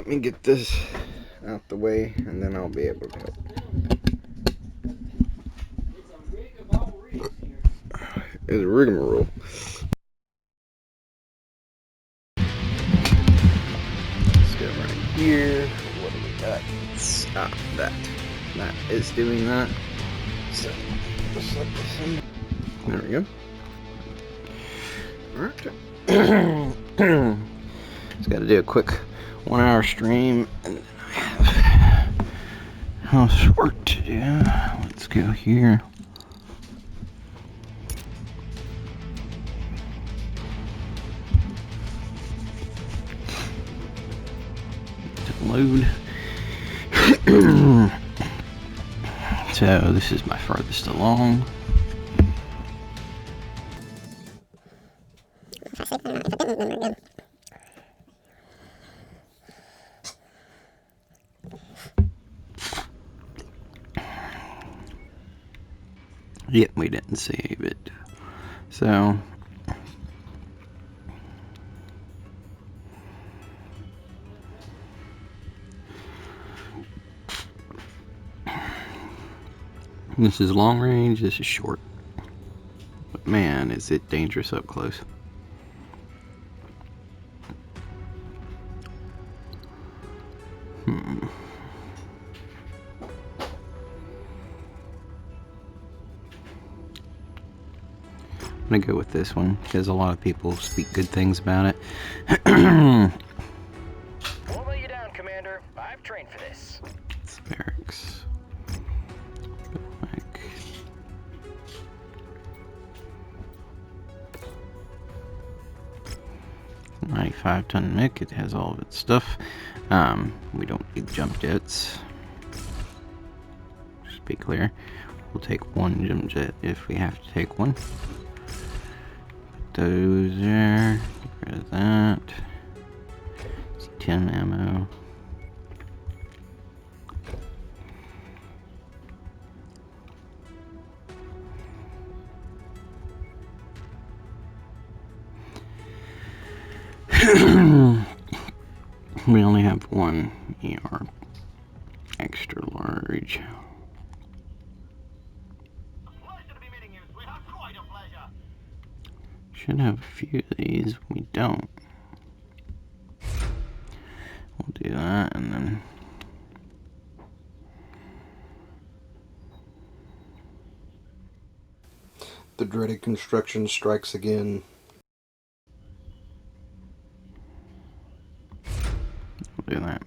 me get this out the way, and then I'll be able to help. It's a rigmarole. Let's go right here. What do we got? Ah, that is doing that. So just like this in. There we go. Alright. Just got to do a quick 1 hour stream, and then I have housework to do. Let's go here. Load. So this is my farthest along. Yep, we didn't save it. So this is long range, this is short. But man, is it dangerous up close. I'm gonna go with this one because a lot of people speak good things about it. Won't let you down, Commander. I've trained for this. Embarks. 95-ton mech. It has all of its stuff. We don't need jump jets. Just be clear. We'll take one jump jet if we have to take one. Put those there. Get rid of that. It's 10 ammo. We only have one ER extra large. Should have a few of these. We don't. We'll do that and then the dreaded construction strikes again. we'll do that.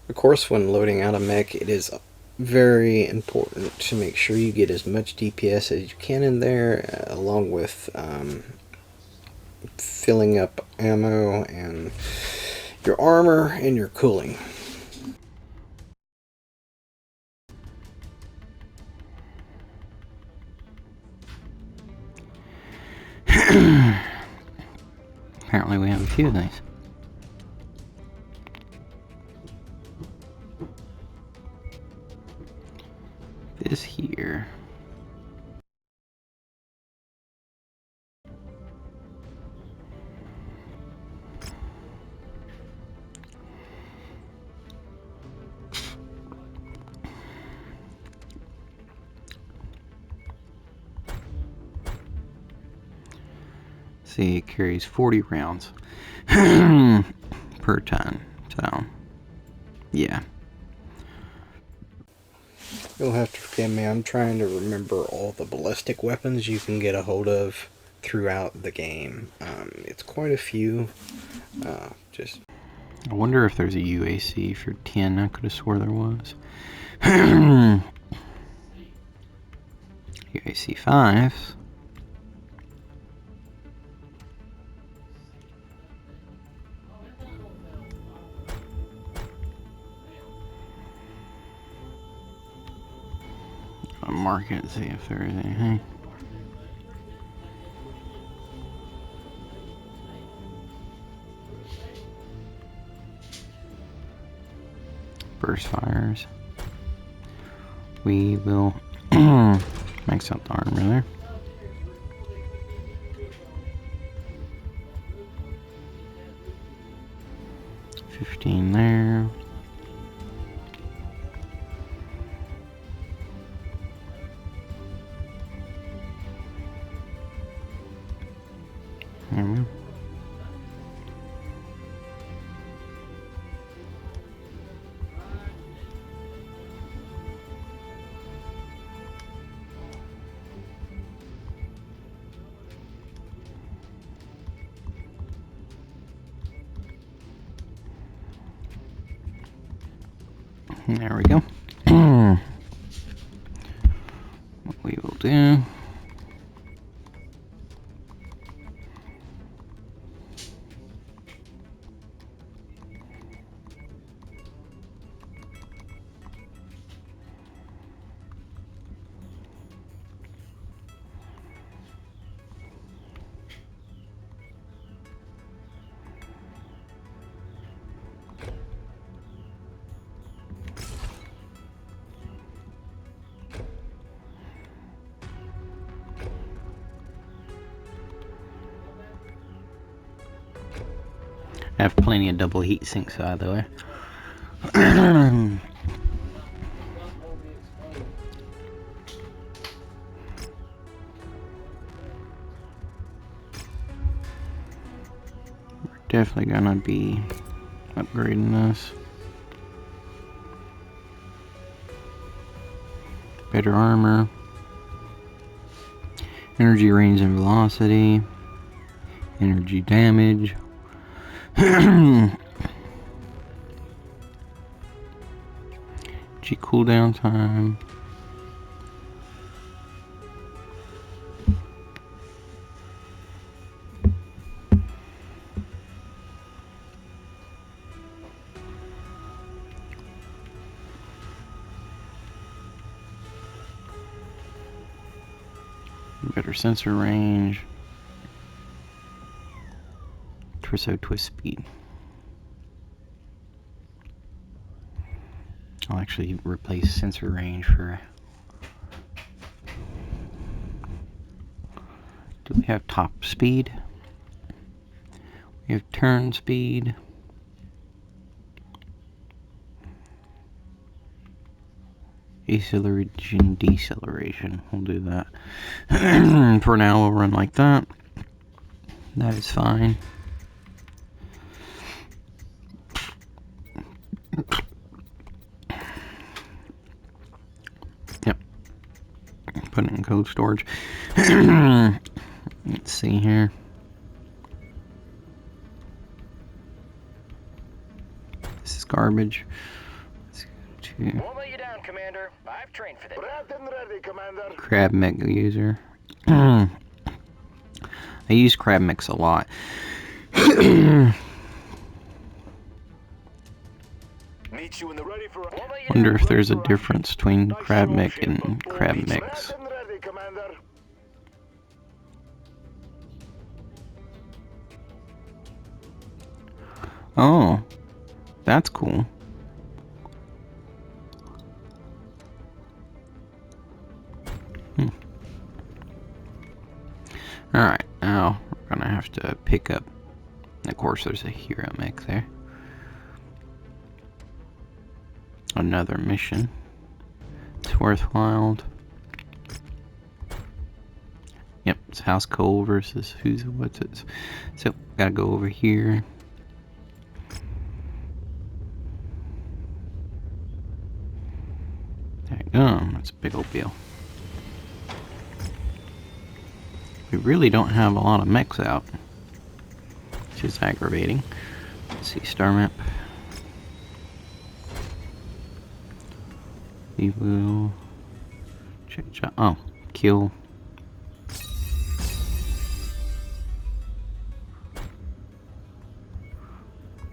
Of course, when loading out a mech, it is very important to make sure you get as much DPS as you can in there, along with filling up ammo and your armor and your cooling. Apparently we have a few of these. This here. See, it carries 40 rounds per ton. So, yeah. You'll have to forgive me, I'm trying to remember all the ballistic weapons you can get a hold of throughout the game. It's quite a few. I wonder if there's a UAC for 10. I could have swore there was. UAC 5s. I'll mark it and see if there is anything. burst fires. We will max out the armor there. $15 there. There we go. There we go. What we will do, I have plenty of double heat sinks, by the way. We're definitely gonna be upgrading this. Better armor. Energy range and velocity. Energy damage. G cooldown time. Better sensor range. Torso twist speed. I'll actually replace sensor range for... Do we have top speed? We have turn speed. Acceleration, deceleration. We'll do that. For now, we'll run like that. That is fine. Yep. Put it in cold storage. Let's see here. This is garbage. Let's go to... Won't let you down, Commander. I've trained for this. Ready, Commander. Crab Mech user. I use Crab Mechs a lot. Meet you in the ready for... Wonder if there's a difference between Crab Mech and Crab Mechs. Ready, Commander. Oh, that's cool. Alright, now we're gonna have to pick up. Of course, there's a hero mech there. Another mission. It's worthwhile. Yep, it's House Cole versus what's it? So, gotta go over here. There you go, that's a big old deal. We really don't have a lot of mechs out, which is aggravating. Let's see, star map. We will check. Oh, kill.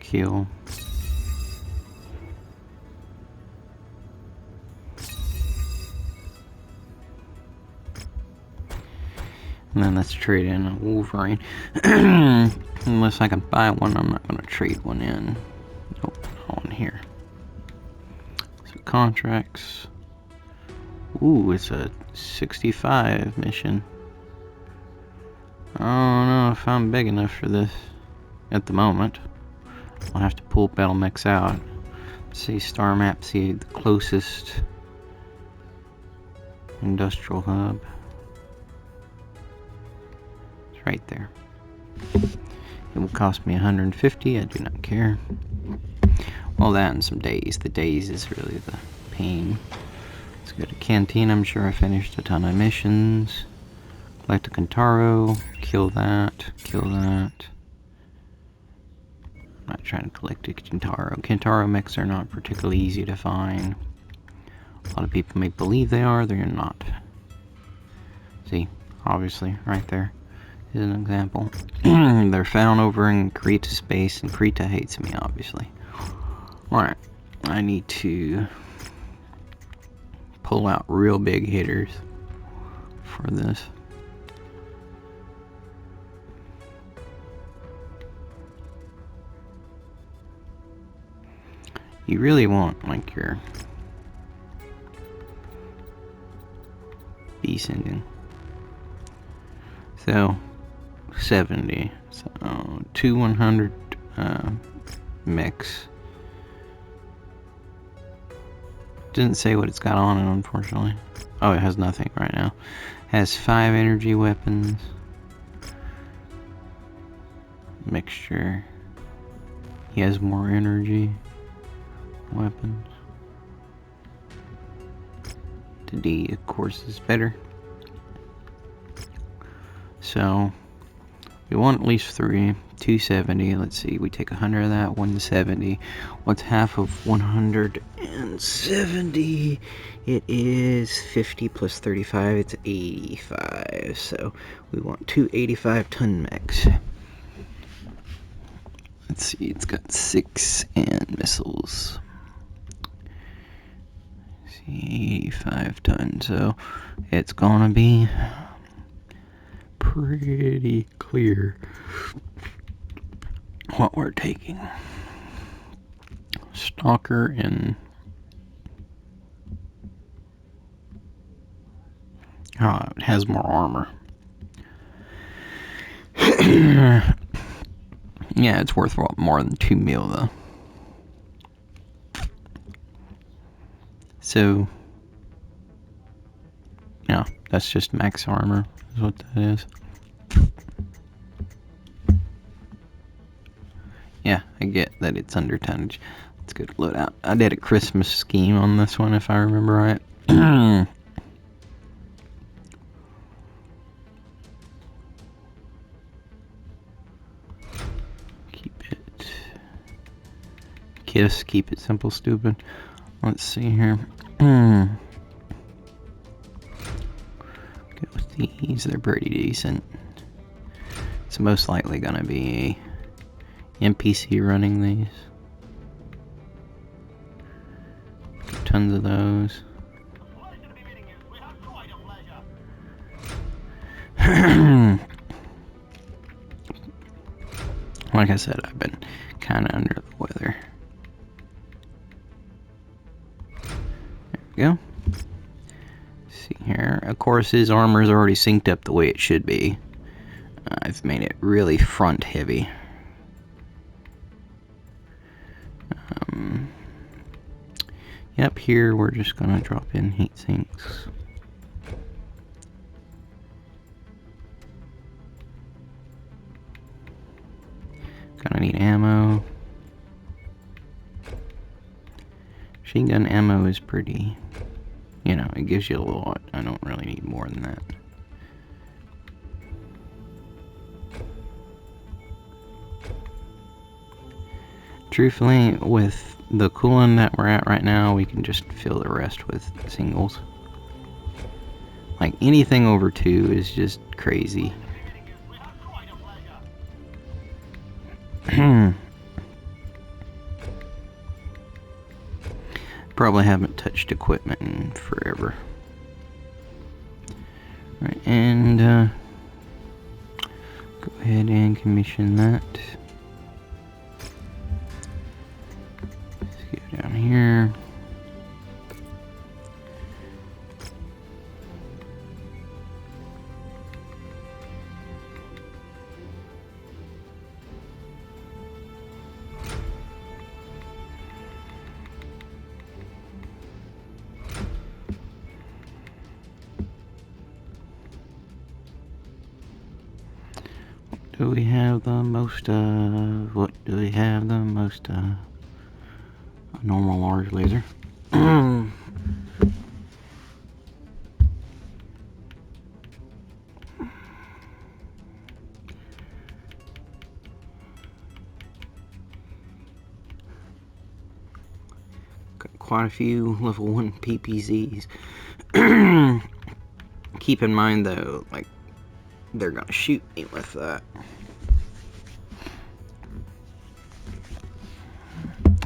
Kill. And then let's trade in a Wolverine. Unless I can buy one, I'm not going to trade one in. Nope, on here. contracts. Ooh, it's a 65 mission. I don't know if I'm big enough for this at the moment. I'll have to pull battle mechs out. See star map, see the closest industrial hub. It's right there. It will cost me 150, I do not care. All that and some days. The days is really the pain. Let's go to Canteen. I'm sure I finished a ton of missions. Collect a Kentaro, kill that, kill that. I'm not trying to collect a Kentaro. Kentaro mechs are not particularly easy to find. A lot of people may believe they are, they're not. See, obviously, right there is an example. They're found over in Krita space, and Krita hates me, obviously. Alright, I need to pull out real big hitters for this. You really want, like, your beast ending. So, 70. So, 100 mechs. Didn't say what it's got on it, unfortunately. Oh, it has nothing right now. Has 5 energy weapons. Mixture. He has more energy weapons. The D, of course, is better. So, we want at least 3. 270. Let's see, we take 100 of that, 170. What's half of 170? It is 50 plus 35, it's 85. So, we want 2 85-ton mechs. Let's see, it's got 6 and missiles. 85 tons, so it's gonna be pretty clear what we're taking. Stalker and it has more armor. Yeah, it's worth more than 2 mil though. So, yeah, that's just max armor, is what that is. Yeah, I get that it's under tonnage. Let's go to loadout. I did a Christmas scheme on this one, if I remember right. Keep it. KISS, keep it simple, stupid. Let's see here. Go with these, they're pretty decent. It's most likely gonna be a NPC running these. Tons of those. Like I said, I've been kind of under the weather. There we go. See here. Of course, his armor is already synced up the way it should be. I've made it really front heavy. Yep, here we're just gonna drop in heat sinks. Gonna need ammo. Machine gun ammo is pretty, you know, it gives you a lot. I don't really need more than that. Truthfully, with the coolant that we're at right now, we can just fill the rest with singles. Like, anything over 2 is just crazy. Probably haven't touched equipment in forever. Right, and go ahead and commission that. Let's go down here. do we have the most of? What do we have the most of? A normal large laser. Got quite a few level 1 PPZs. Keep in mind though, like, they're gonna shoot me with that.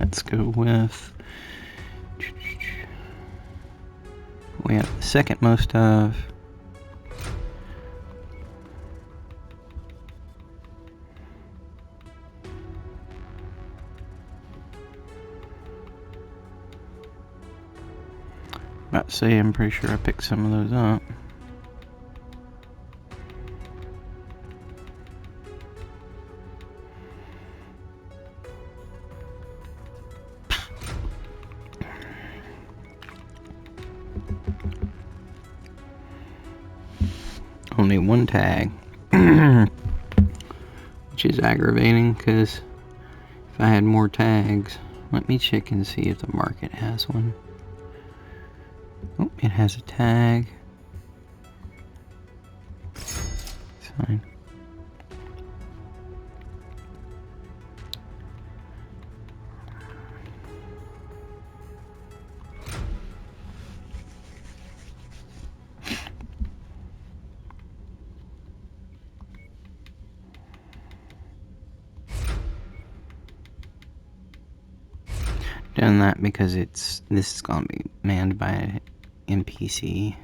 Let's go with, we have the second most of. About to say, I'm pretty sure I picked some of those up. Only one tag, which is aggravating because if I had more tags, let me check and see if the market has one. Oh, it has a tag. It's fine. Done that because this is gonna be manned by an NPC.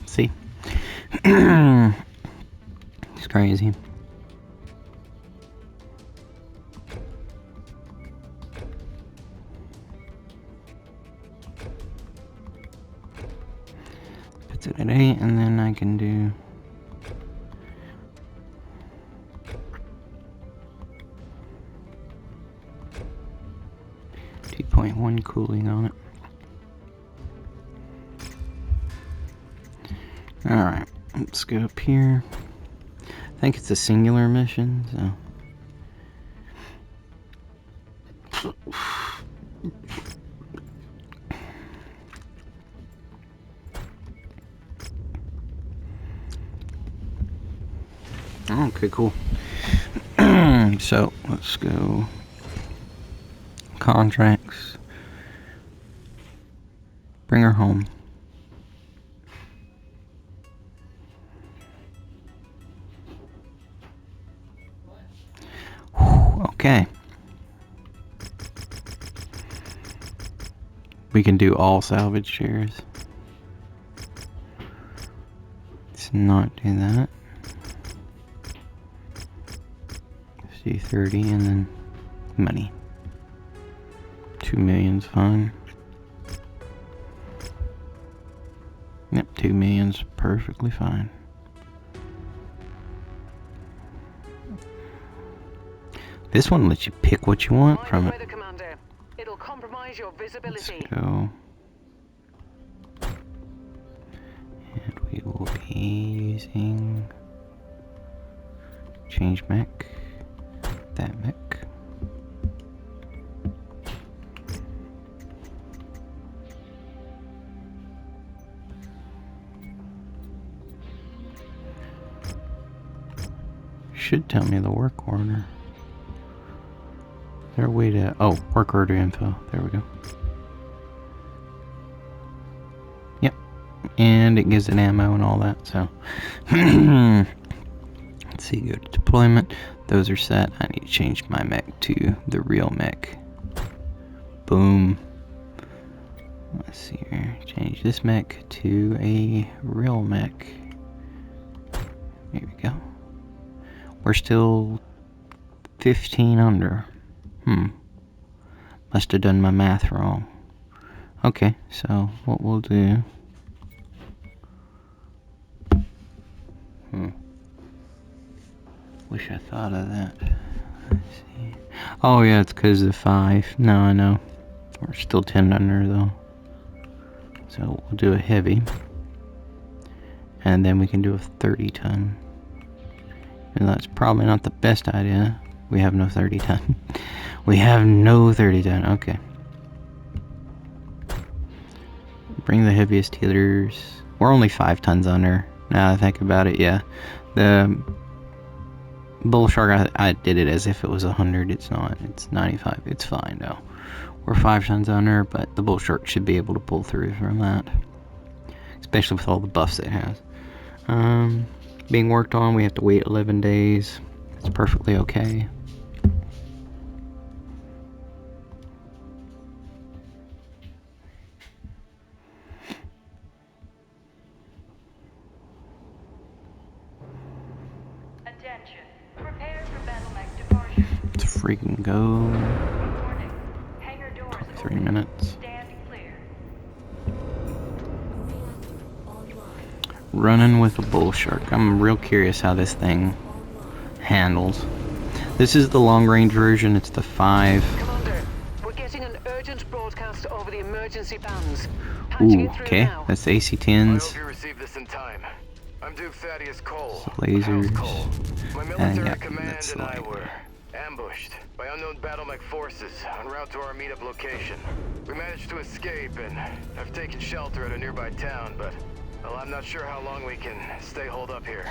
See? It's crazy. Puts it at 8, and then I can do .1 cooling on it. Alright, let's go up here. I think it's a singular mission, so. Okay, cool. So, let's go. Contracts. Bring her home. Okay. We can do all salvage shares. Let's not do that. Let's do 30 and then money. 2 million's fine. Yep, 2 million's perfectly fine. This one lets you pick what you want from it. It'll compromise your visibility. Let's go. And we will be using change mech. That mech. Should tell me the work order. Is there a way to... Oh, work order info. There we go. Yep. and it gives it ammo and all that, so. Let's see, go to deployment. Those are set. I need to change my mech to the real mech. Boom. Let's see here. Change this mech to a real mech. There we go. We're still 15 under. Must have done my math wrong. Okay, so what we'll do. Wish I thought of that. Let's see. Oh yeah, it's because of 5. No, I know. We're still 10 under though. So we'll do a heavy. And then we can do a 30 ton. And that's probably not the best idea. We have no 30 ton. We have no 30 ton. Okay. Bring the heaviest healers. We're only 5 tons under. Now that I think about it, yeah. The BullShark, I did it as if it was 100. It's not. It's 95. It's fine though. We're 5 tons under, but the BullShark should be able to pull through from that. Especially with all the buffs it has. Being worked on, we have to wait 11 days. It's perfectly okay. Attention. Prepare for battle mech departure. Let's freaking go. Warning. Hangar doors 3 open. minutes. Stand clear. Running with a BullShark. I'm real curious how this thing handles. This is the long range version. It's the 5. Commander, we're getting an urgent broadcast over the emergency bands. Patching Ooh, it through okay. now. That's the I AC-10s. hope you received this in time. I'm Duke Thaddius Cole. Lasers. Cole. My And military yeah, command that's and I like- were ambushed by unknown battle mech forces en route to our meetup location. We managed to escape and have taken shelter at a nearby town, but well, I'm not sure how long we can stay holed up here.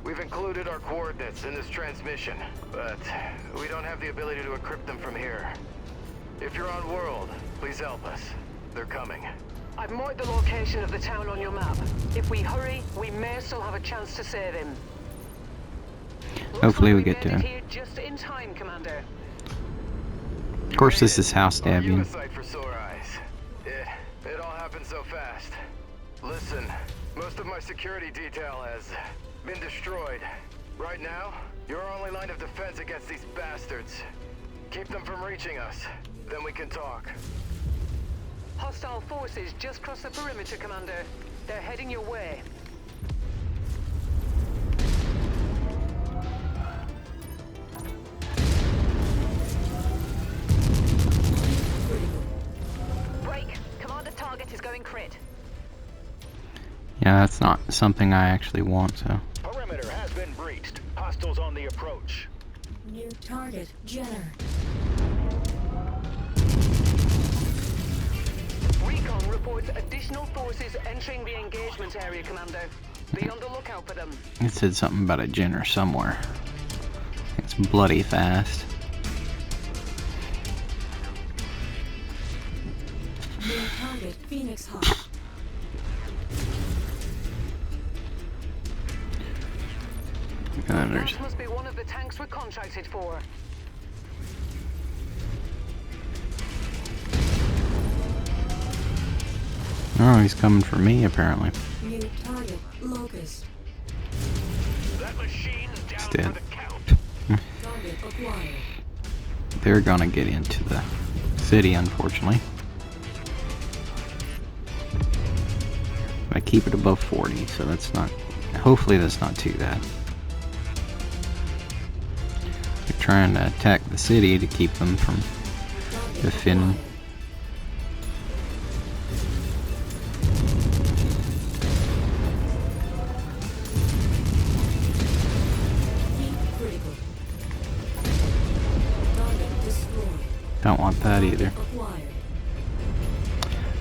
We've included our coordinates in this transmission, but we don't have the ability to encrypt them from here. If you're on world, please help us. They're coming. I've marked the location of the town on your map. If we hurry, we may still have a chance to save him. Hopefully we Looks like get to made it him. here just in time, Commander. Of course, this is house Are you stabbing. a sight for sore eyes? It all happened so fast. Listen, most of my security detail has been destroyed. Right now, you're our only line of defense against these bastards. Keep them from reaching us, then we can talk. Hostile forces just crossed the perimeter, Commander. They're heading your way. Break. Commander target is going crit. Yeah, that's not something I actually want, so. Perimeter has been breached. Hostiles on the approach. New target, Jenner. Recon reports additional forces entering the engagement area, Commander. Be on the lookout for them. It said something about a Jenner somewhere. It's bloody fast. New target, Phoenix Hawk. And there's That must be one of the tanks we're contracted for. oh, he's coming for me apparently. New target, Locust. That machine's down It's dead. for the count. Target acquired. They're gonna get into the city, unfortunately. But I keep it above 40, so that's not. Hopefully, that's not too bad. They're trying to attack the city to keep them from defending. Critical. Target destroyed. Don't want that either. Acquired.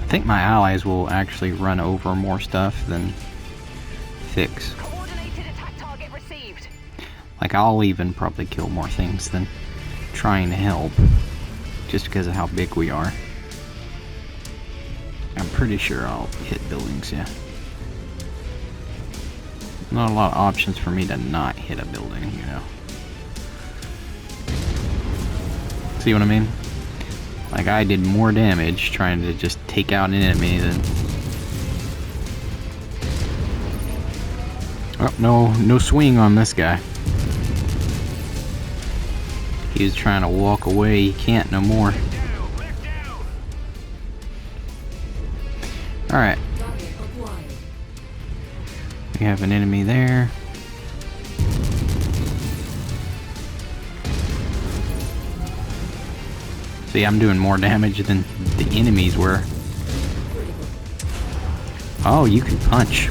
I think my allies will actually run over more stuff than fix. Coordinated attack target received. Like, I'll even probably kill more things than trying to help, just because of how big we are. I'm pretty sure I'll hit buildings, yeah. Not a lot of options for me to not hit a building, you know. See what I mean? Like, I did more damage trying to just take out an enemy than... Oh, no swing on this guy. He was trying to walk away, he can't no more. Alright. We have an enemy there. See, I'm doing more damage than the enemies were. Oh, you can punch.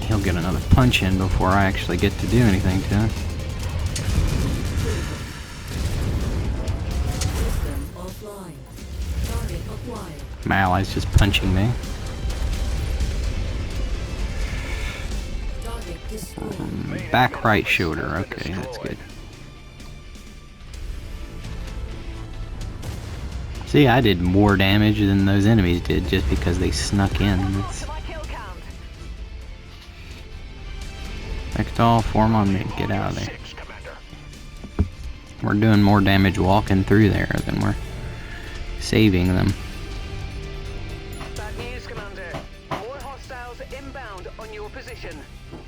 He'll get another punch in before I actually get to do anything to him. My ally's just punching me. Back right shoulder, okay, that's good. See, I did more damage than those enemies did just because they snuck in. Vectol, form on me, get out of there. We're doing more damage walking through there than we're saving them. Bad news, Commander. More hostiles inbound on your position.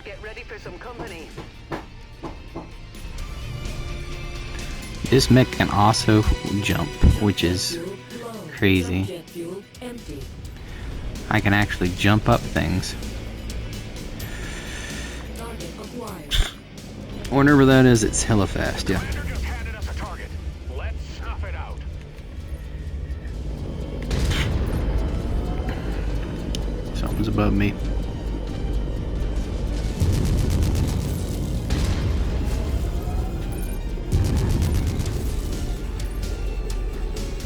Get ready for some company. This mech can also jump, which is crazy. I can actually jump up things. Whatever that is, it's hella fast, yeah. Something's above me.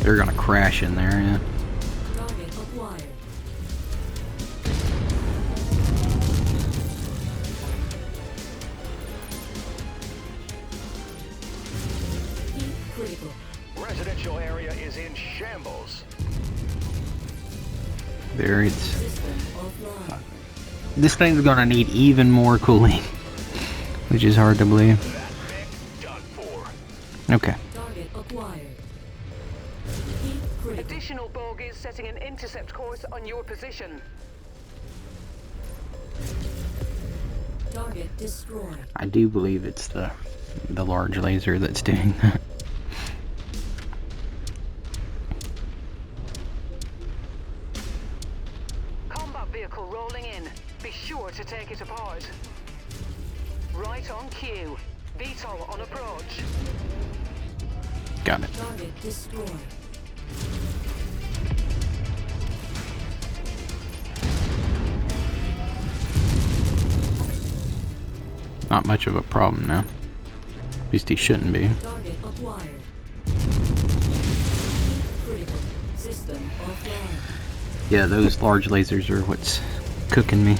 They're gonna crash in there, yeah. Residential area is in shambles. There it's... This thing's gonna need even more cooling, which is hard to believe. Okay. Additional bogies setting an intercept course on your position. Target destroyed. I do believe it's the large laser that's doing that. Combat vehicle rolling in. Be sure to take it apart. Right on cue. VTOL on approach. Got it. Target destroyed. Not much of a problem now. At least he shouldn't be. Target acquired. Critical. System offline. Yeah, those large lasers are what's cooking me.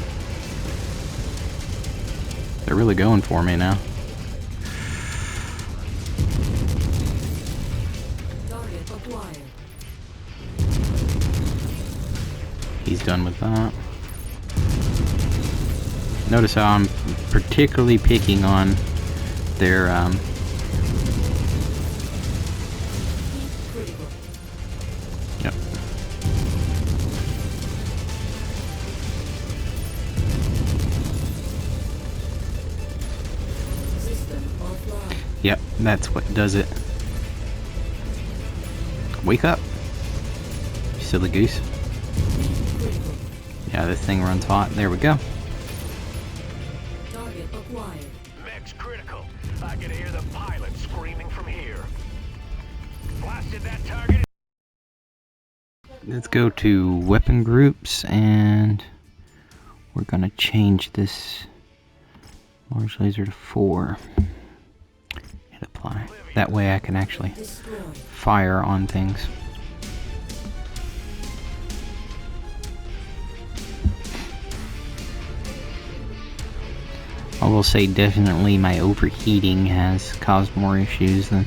They're really going for me now. Target acquired. He's done with that. Notice how I'm particularly picking on their Critical. Yep. System offline. Yep, that's what does it. Wake up, you silly goose. Critical. Yeah, this thing runs hot. There we go. Target acquired. Mech's critical. I can hear the pilot screaming from here. Blasted that target. Let's go to weapon groups and we're gonna change this large laser to 4. Hit apply. That way I can actually Destroyed. fire on things. I will say definitely my overheating has caused more issues than...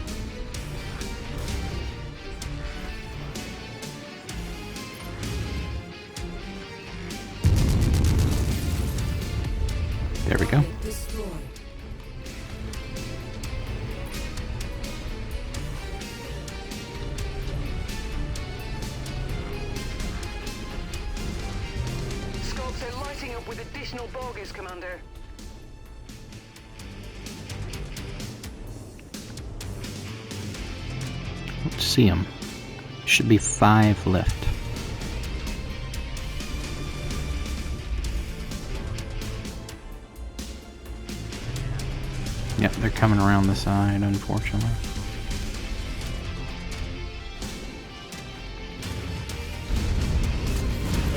with additional bogies, Commander. Let's see them. Should be 5 left. Yep, they're coming around the side, unfortunately.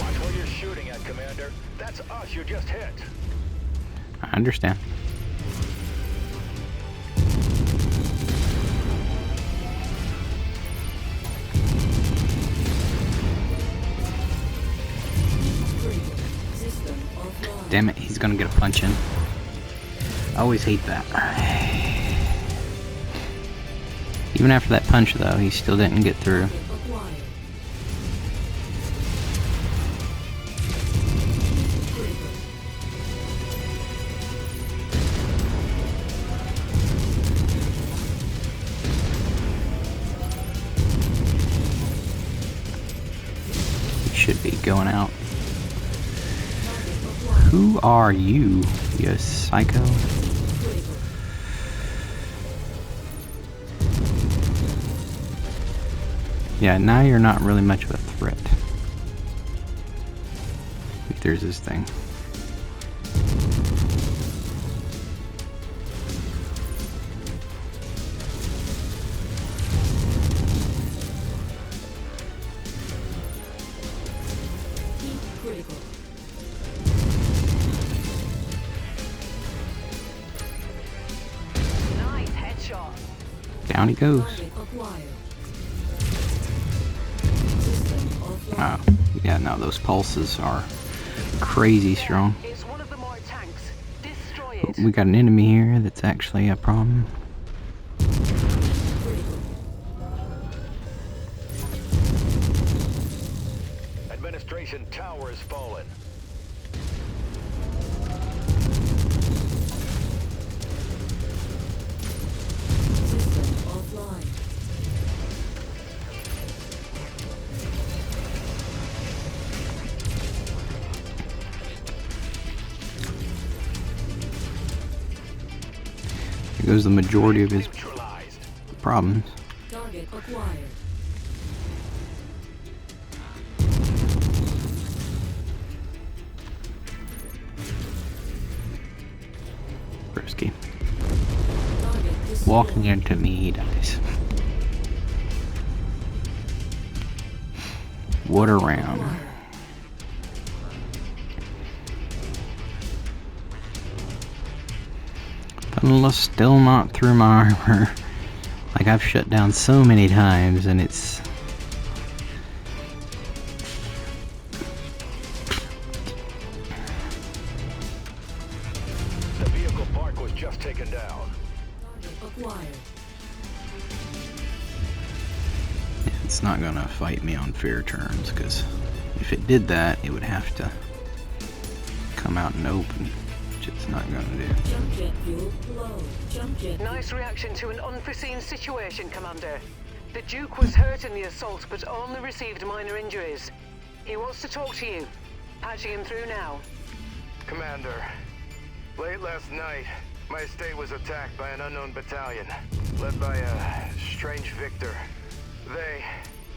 Watch where you're shooting at, Commander. That's us you just hit. I understand. System offline. Damn it, he's gonna get a punch in. I always hate that. Even after that punch, though, he still didn't get through. Acquired. Critical. He should be going out. Who are you, you psycho? Critical. Yeah, now you're not really much of a threat. If there's this thing. Heat critical. Nice headshot. Down he goes. Target acquired. System offline. Oh, yeah, no, those pulses are crazy strong. It's one of the more tanks. Destroy But it. we got an enemy here that's actually a problem. Critical. Administration tower has fallen. System offline. Here goes the majority of his Neutralized. problems. Target acquired. Brisky. Target destroyed. Walking into me, he dies. What a round. Acquired. Tunnel still not through my armor. Like I've shut down so many times and it's... The vehicle park was just taken down. Target acquired. It's not gonna fight me on fair terms, because if it did that, it would have to come out in open, which it's not gonna do. Jump jet fuel low. Jump jet. Nice reaction to an unforeseen situation, Commander. The Duke was hurt in the assault, but only received minor injuries. He wants to talk to you. Patching him through now. Commander, late last night, my estate was attacked by an unknown battalion, led by a strange victor.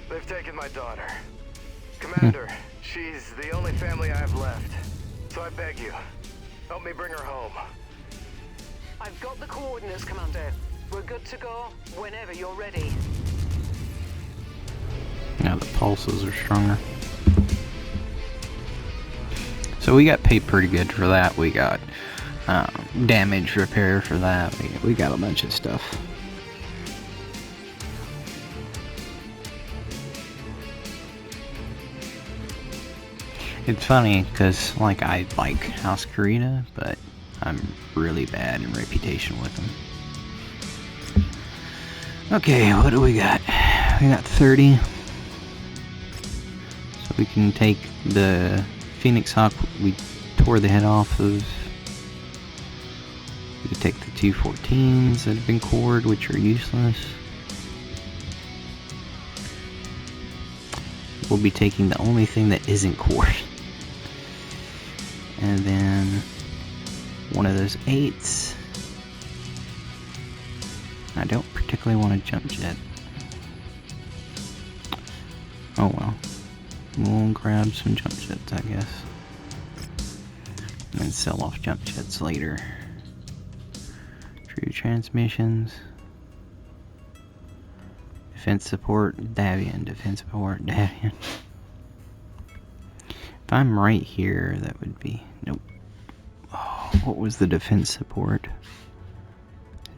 They've taken my daughter. Commander, she's the only family I have left. So I beg you, help me bring her home. I've got the coordinates, Commander. We're good to go whenever you're ready. Now the pulses are stronger. So we got paid pretty good for that. We got damage repair for that. We got a bunch of stuff. It's funny because like I like House Karita, but I'm really bad in reputation with them. Okay, what do we got? We got 30. So we can take the Phoenix Hawk we tore the head off of. We can take the 214s that have been cored, which are useless. We'll be taking the only thing that isn't cored. and then one of those 8s. I don't particularly want to jump jet. Oh well. We'll grab some jump jets, I guess. And then sell off jump jets later. True transmissions. Defense support, Davian. Defense support, Davian. If I'm right here, that would be... Nope. Oh, what was the defense support? Is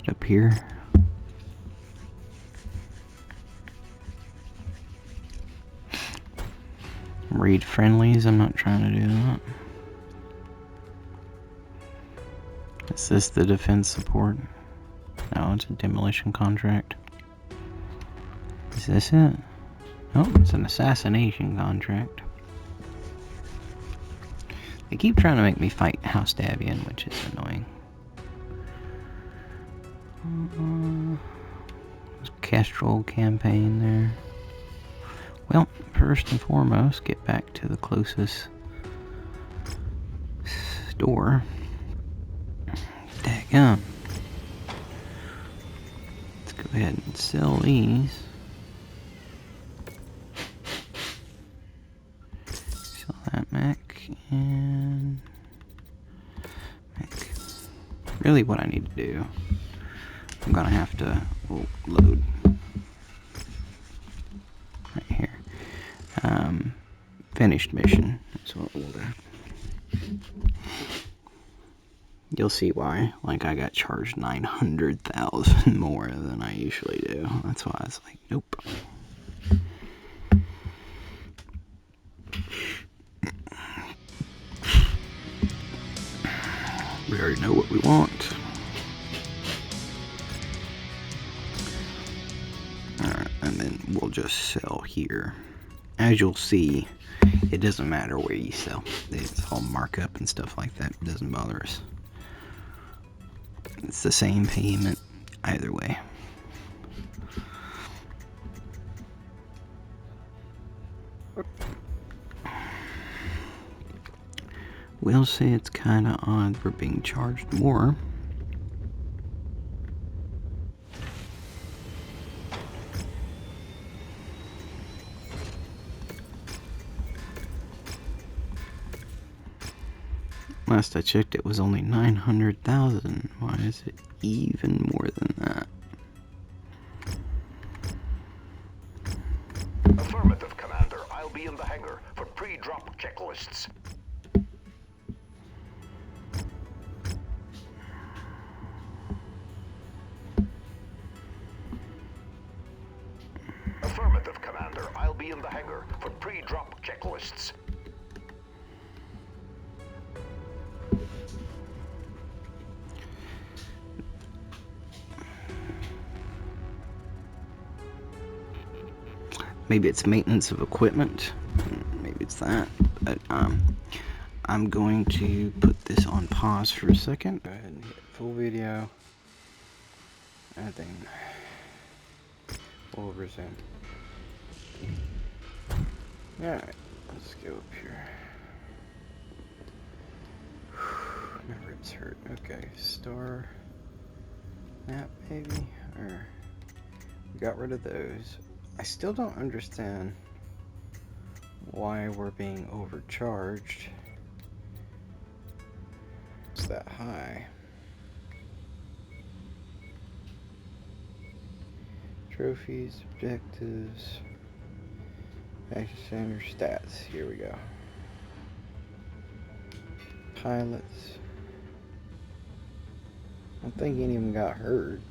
it up here? Read friendlies, I'm not trying to do that. Is this the defense support? No, it's a demolition contract. Is this it? Oh, it's an assassination contract. They keep trying to make me fight House Davian, which is annoying. Kestrel campaign there. Well, first and foremost, get back to the closest store. Daggum. Let's go ahead and sell these. Sell that mech and mech. Really what I need to do, I'm gonna have to load right here. Finished mission. That's what we'll do. You'll see why. Like, I got charged 900,000 more than I usually do. That's why I was like, nope. We already know what we want. Alright, and then we'll just sell here. As you'll see, it doesn't matter where you sell. It's all markup and stuff like that. It doesn't bother us. It's the same payment either way. We'll say it's kind of odd for being charged more. Last I checked, it was only 900,000. Why is it even more than that? Affirmative, Commander. I'll be in the hangar for pre-drop checklists. Affirmative, Commander. I'll be in the hangar for pre-drop checklists. Maybe it's maintenance of equipment. Maybe it's that. But I'm going to put this on pause for a second. Go ahead and hit full video. And then we'll resume. Alright, let's go up here. My ribs hurt. Okay, star map maybe? Or we got rid of those. I still don't understand why we're being overcharged. It's that high. Trophies, objectives, action center stats. Here we go. Pilots. I don't think any of them got hurt.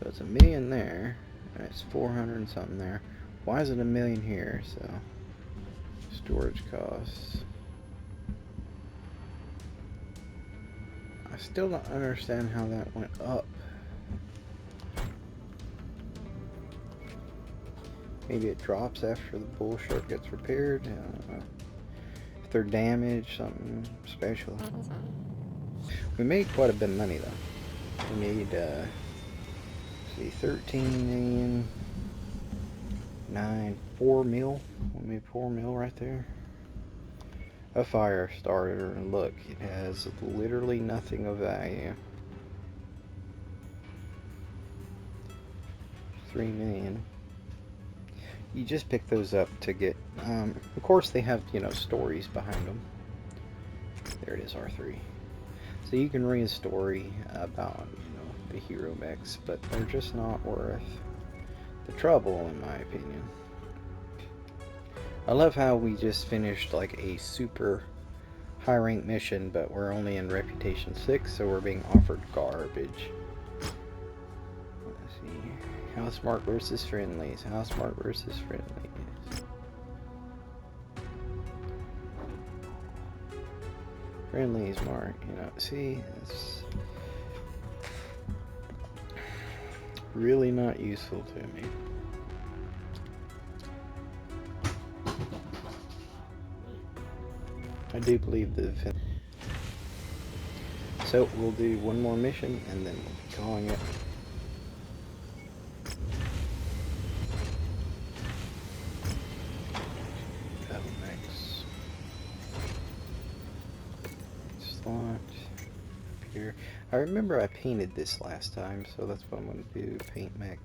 So it's 1 million there. And it's 400 and something there. Why is it 1 million here? So storage costs. I still don't understand how that went up. Maybe it drops after the BullShark gets repaired. I don't know. If they're damaged, something special. We made quite a bit of money though. We made see, 13 million, 4 mil. We made 4 mil right there. a fire starter, and look, it has literally nothing of value. 3 million. You just pick those up to get, of course they have, you know, stories behind them. There it is, R3. So you can read a story about, you know, the hero mechs, but they're just not worth the trouble, in my opinion. I love how we just finished like a super high rank mission, but we're only in reputation 6, so we're being offered garbage. Let's see. How smart versus friendlies. How smart versus friendlies. Friendlies, Mark. You know, see, it's really not useful to me. I do believe the defense. So we'll do one more mission and then we'll be calling it. Slot here. I remember I painted this last time, so that's what I'm going to do. Paint mech.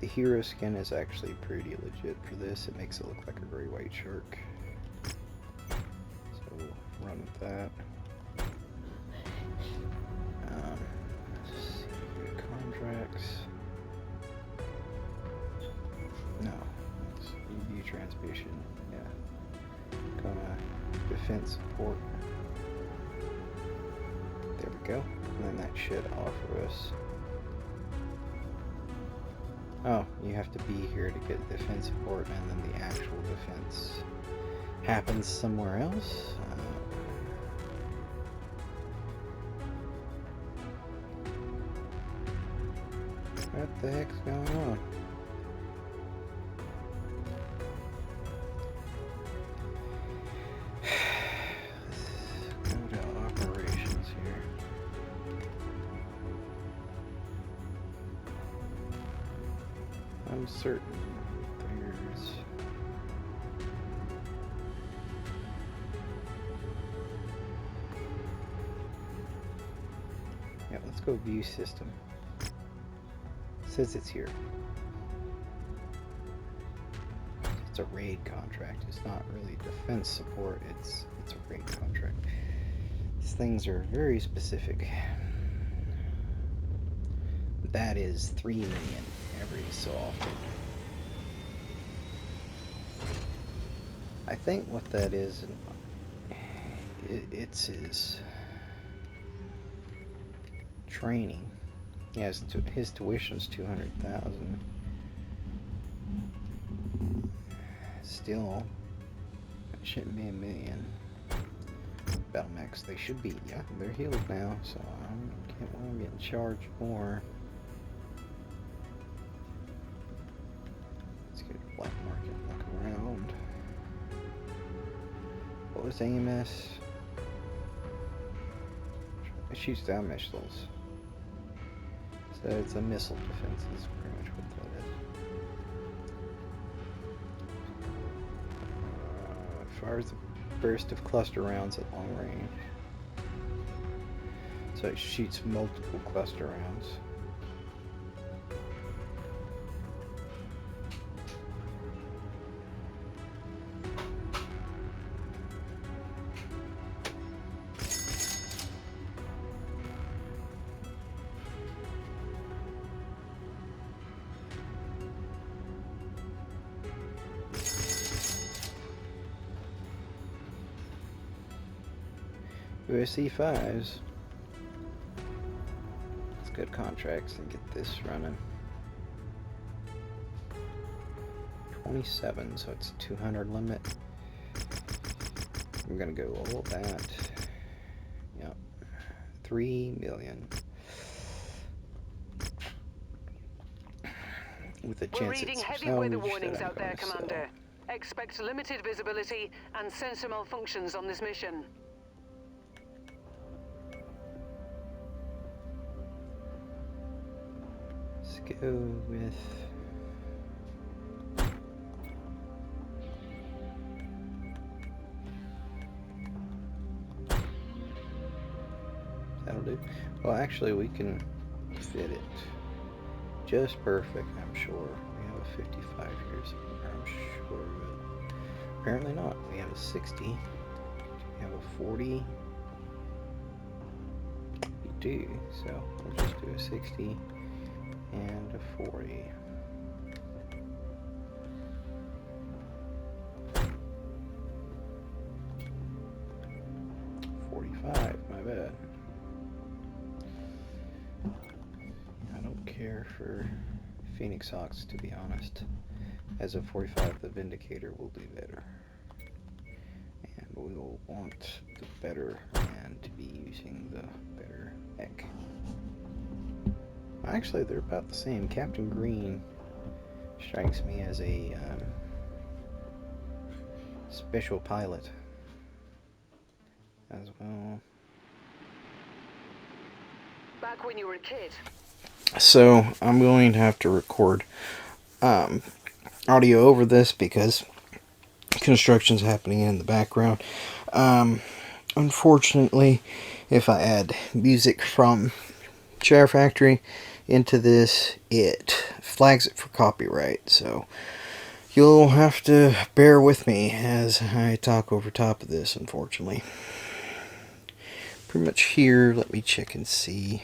The hero skin is actually pretty legit for this. It makes it look like a gray white shark. So we'll run with that. Let's see, contracts. No, it's review transmission. Yeah, gonna defense support. There we go. And then that should offer us. Oh, you have to be here to get defense support, and then the actual defense happens somewhere else. What the heck's going on? Let's go to operations here. I'm certain there's... Yeah, let's go view system. It says it's here. It's a raid contract. It's not really defense support. It's a raid contract. These things are very specific. That is 3 million every so often. I think what that is, it's his training. Yeah, his tuition's 200,000. Still, it shouldn't be 1 million. Battle mechs, they should be. Yeah, they're healed now, so I can't want to get charged more. Let's get a black market, look around. What was AMS? It shoots down missiles. So it's a missile defense, is pretty much what that is. Fires a burst of cluster rounds at long range. So it shoots multiple cluster rounds. USC5s. Let's get contracts and get this running. 27, so it's 200 limit. I'm gonna go all that. Yep. 3 million. With a chance. We're reading heavy weather warnings out there, Commander. Expect limited visibility and sensor malfunctions on this mission. Let's go with... Well, actually, we can fit it just perfect, I'm sure. We have a 55 here somewhere, I'm sure of it. Apparently not. We have a 60. We have a 40. We do, so we'll just do a 60 and a 40. My bad. I don't care for Phoenix Hawks, to be honest. As a 45, the Vindicator will do better. And we'll want the better man to be using the better mech. Actually, they're about the same. Captain Green strikes me as a special pilot as well. Back when you were a kid. So I'm going to have to record audio over this because construction's happening in the background. Unfortunately, if I add music from Share Factory into this, it flags it for copyright. So you'll have to bear with me as I talk over top of this, unfortunately. Pretty much here, let me check and see.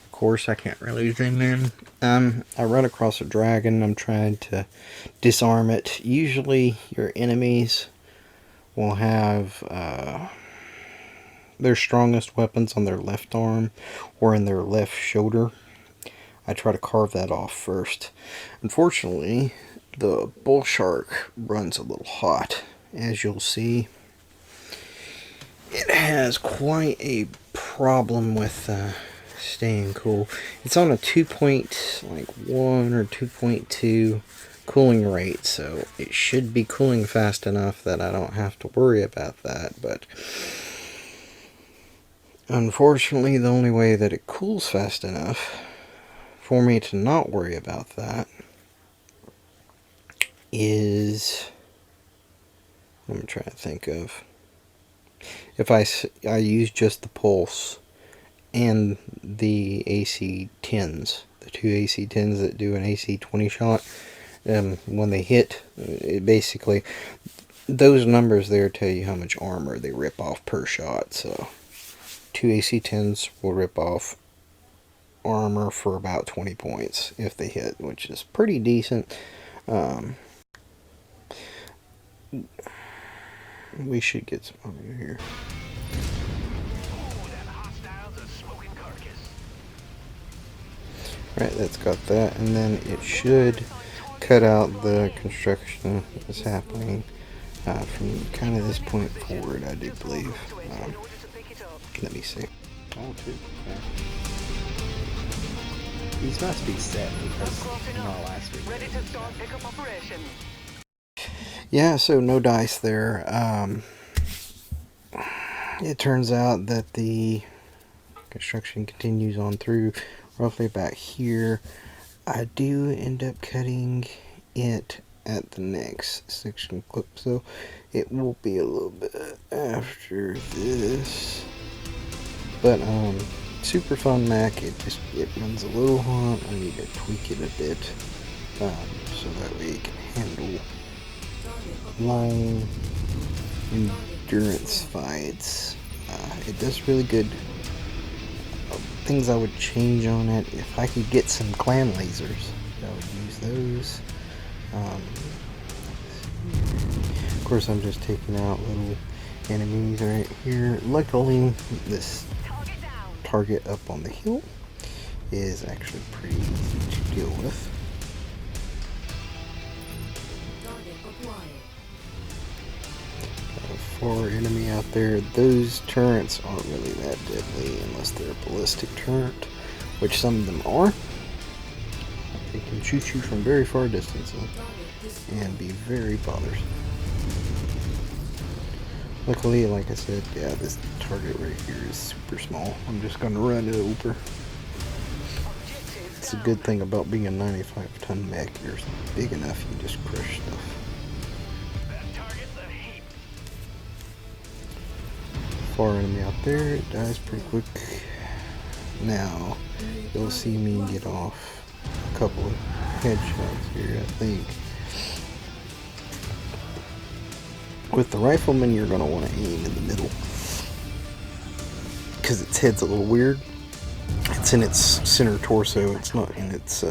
Of course, I can't really zoom in. I run across a dragon. I'm trying to disarm it. Usually, your enemies will have their strongest weapons on their left arm or in their left shoulder. I try to carve that off first. Unfortunately, the BullShark runs a little hot, as you'll see. It has quite a problem with staying cool. It's on a 2.1 or 2.2 cooling rate, so it should be cooling fast enough that I don't have to worry about that, but unfortunately the only way that it cools fast enough for me to not worry about that is, I'm trying to think of, if I use just the pulse and the AC 10s, the two AC 10s that do an AC 20 shot, when they hit, it basically, those numbers there tell you how much armor they rip off per shot. So two AC 10s will rip off armor for about 20 points if they hit, which is pretty decent. We should get some over here. Right, that's got that, and then it should cut out the construction that's happening from kind of this point forward, I do believe. Let me see. Oh, two. Okay. These must be set because last week. Ready to start pickup operation. Yeah, so no dice there. It turns out that the construction continues on through roughly about here. I do end up cutting it at the next section clip, so it will be a little bit after this. But super fun mech. It runs a little hot. I need to tweak it a bit so that way it can handle long endurance fights. It does really good. Things I would change on it, if I could get some clan lasers, I would use those. Of course, I'm just taking out little enemies right here. Luckily, this target up on the hill is actually pretty easy to deal with. For enemy out there, those turrets aren't really that deadly unless they're a ballistic turret, which some of them are. They can shoot you from very far distances and be very bothersome. Luckily, like I said, yeah, this target right here is super small. I'm just going to run it over. It's a good thing about being a 95-ton mech. You're big enough, you just crush stuff. Far enemy out there, it dies pretty quick. Now, you'll see me get off a couple of headshots here, I think. With the rifleman, you're going to want to aim in the middle, because its head's a little weird. It's in its center torso, it's not in its,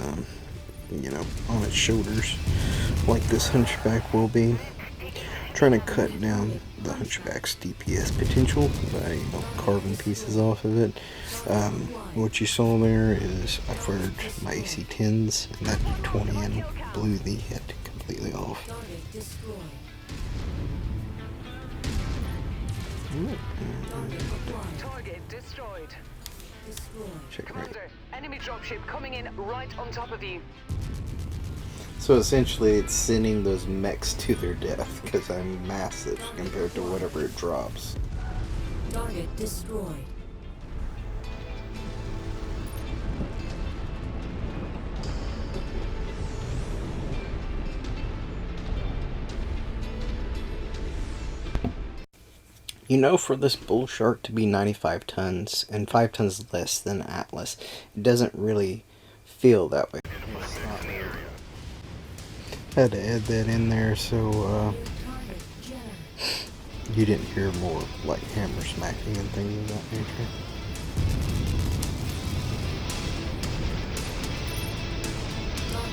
you know, on its shoulders, like this hunchback will be. Trying to cut down the hunchback's DPS potential by, you know, carving pieces off of it. What you saw there is I fired my AC-10s, and that 20 and blew the head completely off. Target destroyed. Target acquired. Target destroyed. Destroyed. Check right. Commander, enemy dropship coming in right on top of you. So essentially it's sending those mechs to their death, because I'm massive compared to whatever it drops. Target destroyed. You know, for this BullShark to be 95 tons and 5 tons less than Atlas, it doesn't really feel that way. Had to add that in there so Target jammed. you didn't hear more like hammer smacking and things of that nature.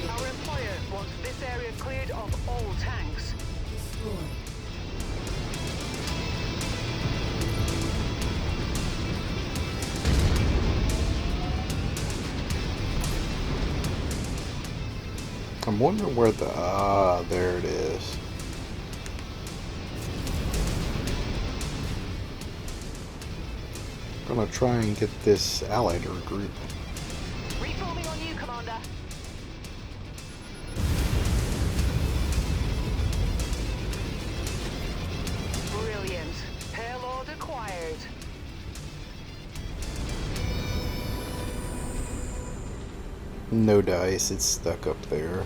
Our employer wants this area cleared of all tanks. Destroyed. I'm wondering where the there it is. Gonna try and get this ally to regroup. Reforming on you, Commander. Brilliant. Payload acquired. No dice, it's stuck up there.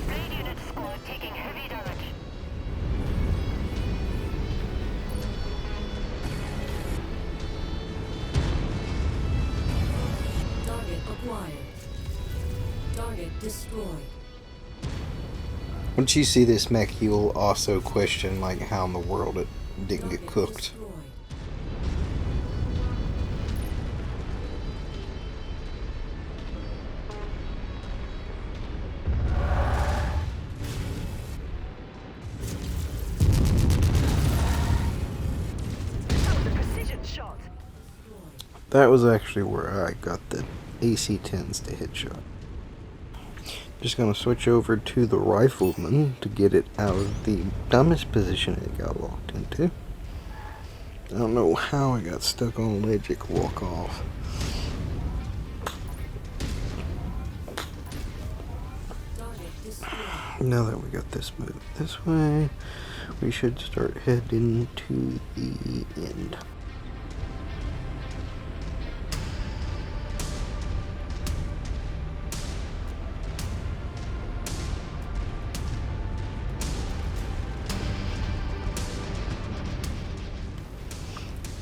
Raid unit squad taking heavy damage. Target acquired. Target destroyed. Once you see this mech, you'll also question like how in the world it didn't get Target cooked. destroyed. That was a precision shot. That was actually where I got the AC-10s to headshot. Just gonna switch over to the rifleman to get it out of the dumbest position it got locked into. I don't know how I got stuck on a ledge it could walk off. Target destroyed. Now that we got this moved this way, we should start heading to the end.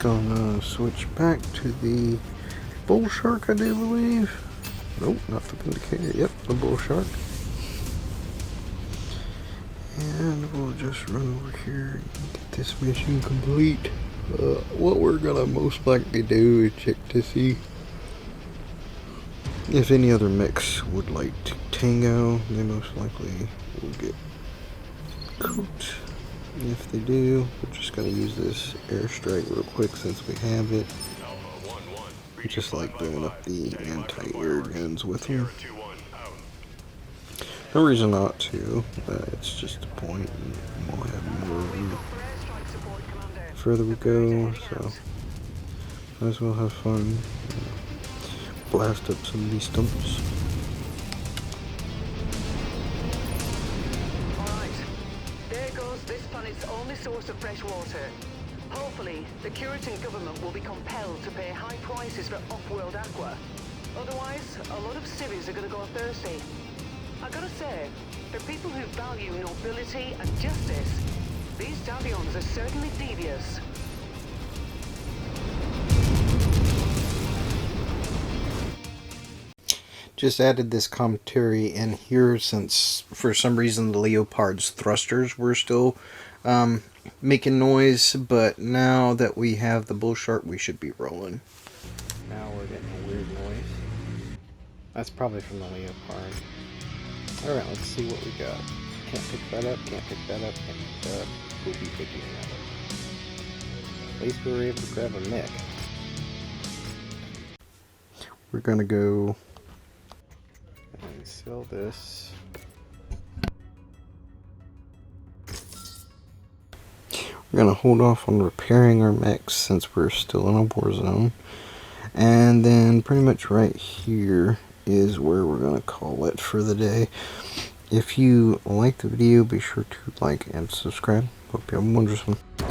Gonna switch back to the BullShark, I do believe. Nope, not the Vindicator. Yep, the BullShark. And we'll just run over here and get this mission complete. What we're gonna most likely do is check to see if any other mechs would like to tango. They most likely will get cooked. If they do, we're just gonna use this airstrike real quick since we have it. I just like blowing up the anti-air guns with them. No reason not to, it's just a point, and we'll have more of them For airstrike support, Commander. the further we go, so might as well have fun. Blast up some of these stumps. Alright. There goes this planet's only source of fresh water. Hopefully, the Curitan government will be compelled to pay high prices for off-world aqua. Otherwise, a lot of civvies are gonna go thirsty. I gotta For people who value nobility and justice, these stallions are certainly devious. Just added this commentary in here since for some reason the Leopard's thrusters were still making noise, but now that we have the BullShark, we should be rolling. Now we're getting a weird noise. That's probably from the Leopard. Alright, let's see what we got. Can't pick that up, can't pick that up, can't pick that up. We'll be picking that up. At least we were able to grab a mech. We're gonna go and sell this. We're gonna hold off on repairing our mechs since we're still in a war zone. And then pretty much right here is where we're gonna call it for the day. If you like the video, be sure to like and subscribe. Hope you have a wonderful one.